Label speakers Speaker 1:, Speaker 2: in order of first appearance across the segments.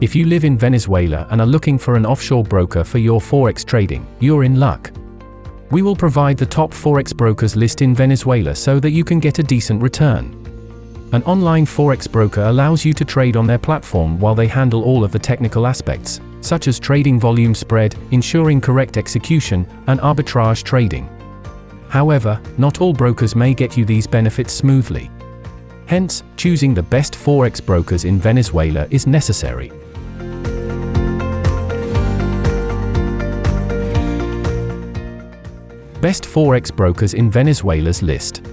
Speaker 1: If you live in Venezuela and are looking for an offshore broker for your Forex trading, you're in luck. We will provide the top Forex brokers list in Venezuela so that you can get a decent return. An online Forex broker allows you to trade on their platform while they handle all of the technical aspects, such as trading volume spread, ensuring correct execution, and arbitrage trading. However, not all brokers may get you these benefits smoothly. Hence, choosing the best Forex brokers in Venezuela is necessary. Best Forex brokers in Venezuela's list.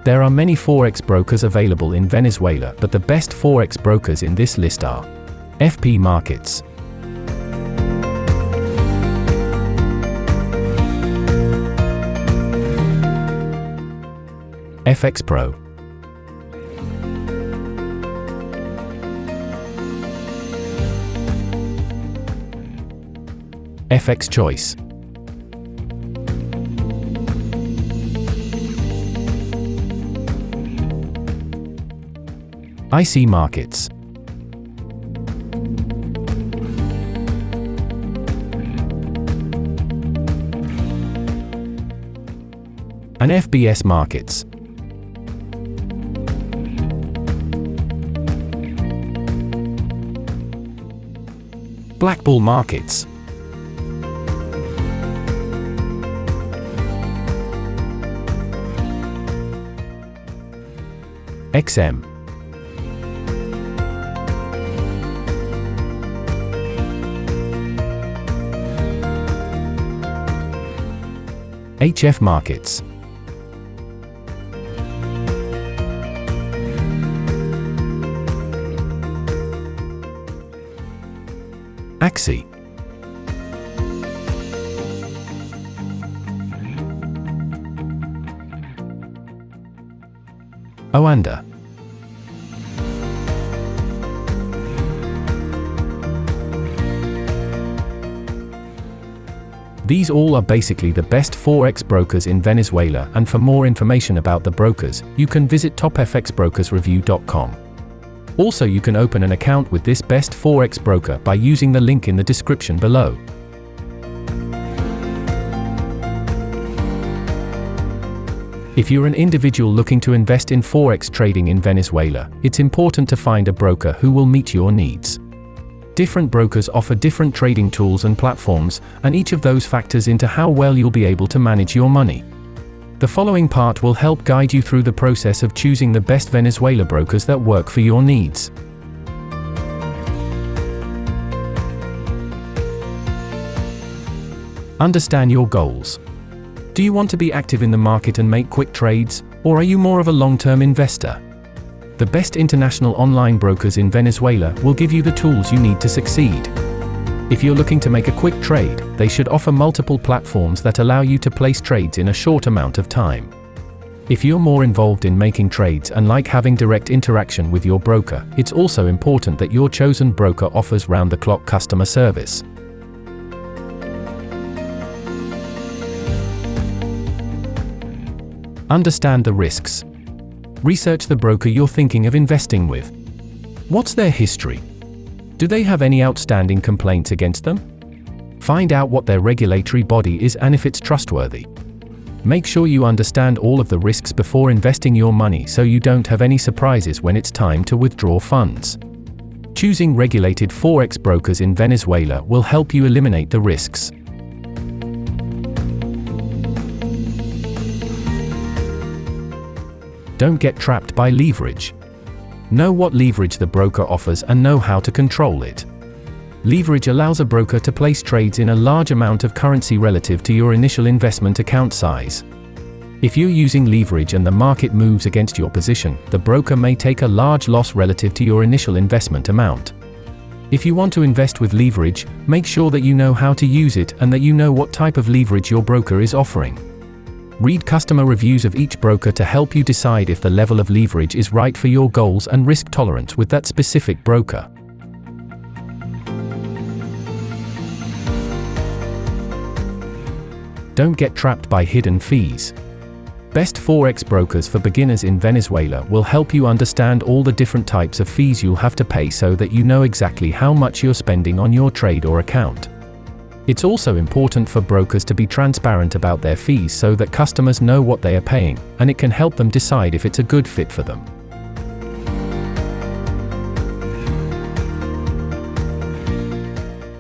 Speaker 1: There are many Forex brokers available in Venezuela, but the best Forex brokers in this list are FP Markets, FX Pro, FX Choice, IC Markets, and FBS Markets. Blackbull Markets, XM, HF Markets, Axie, Oanda, These all are basically the best Forex brokers in Venezuela, and for more information about the brokers, you can visit topfxbrokersreview.com. Also, you can open an account with this best Forex broker by using the link in the description below. If you're an individual looking to invest in Forex trading in Venezuela, it's important to find a broker who will meet your needs. Different brokers offer different trading tools and platforms, and each of those factors into how well you'll be able to manage your money. The following part will help guide you through the process of choosing the best Venezuela brokers that work for your needs. Understand your goals. Do you want to be active in the market and make quick trades, or are you more of a long-term investor? The best international online brokers in Venezuela will give you the tools you need to succeed. If you're looking to make a quick trade, they should offer multiple platforms that allow you to place trades in a short amount of time. If you're more involved in making trades and like having direct interaction with your broker, it's also important that your chosen broker offers round-the-clock customer service. Understand the risks. Research the broker you're thinking of investing with. What's their history? Do they have any outstanding complaints against them? Find out what their regulatory body is and if it's trustworthy. Make sure you understand all of the risks before investing your money so you don't have any surprises when it's time to withdraw funds. Choosing regulated Forex brokers in Venezuela will help you eliminate the risks. Don't get trapped by leverage. Know what leverage the broker offers and know how to control it. Leverage allows a broker to place trades in a large amount of currency relative to your initial investment account size. If you're using leverage and the market moves against your position, the broker may take a large loss relative to your initial investment amount. If you want to invest with leverage, make sure that you know how to use it and that you know what type of leverage your broker is offering. Read customer reviews of each broker to help you decide if the level of leverage is right for your goals and risk tolerance with that specific broker. Don't get trapped by hidden fees. Best Forex Brokers for Beginners in Venezuela will help you understand all the different types of fees you'll have to pay so that you know exactly how much you're spending on your trade or account. It's also important for brokers to be transparent about their fees so that customers know what they are paying, and it can help them decide if it's a good fit for them.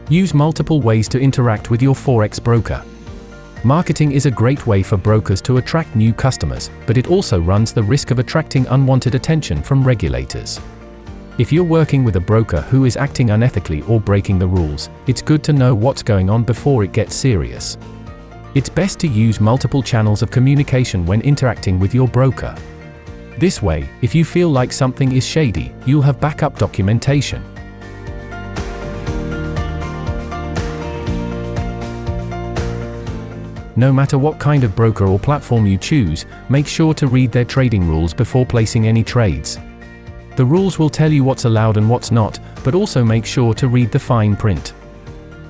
Speaker 1: Use multiple ways to interact with your Forex broker. Marketing is a great way for brokers to attract new customers, but it also runs the risk of attracting unwanted attention from regulators. If you're working with a broker who is acting unethically or breaking the rules, it's good to know what's going on before it gets serious. It's best to use multiple channels of communication when interacting with your broker. This way, if you feel like something is shady, you'll have backup documentation. No matter what kind of broker or platform you choose, make sure to read their trading rules before placing any trades. The rules will tell you what's allowed and what's not, but also make sure to read the fine print.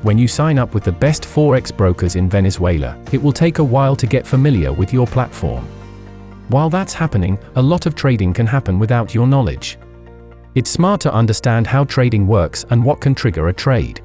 Speaker 1: When you sign up with the best Forex brokers in Venezuela, it will take a while to get familiar with your platform. While that's happening, a lot of trading can happen without your knowledge. It's smart to understand how trading works and what can trigger a trade.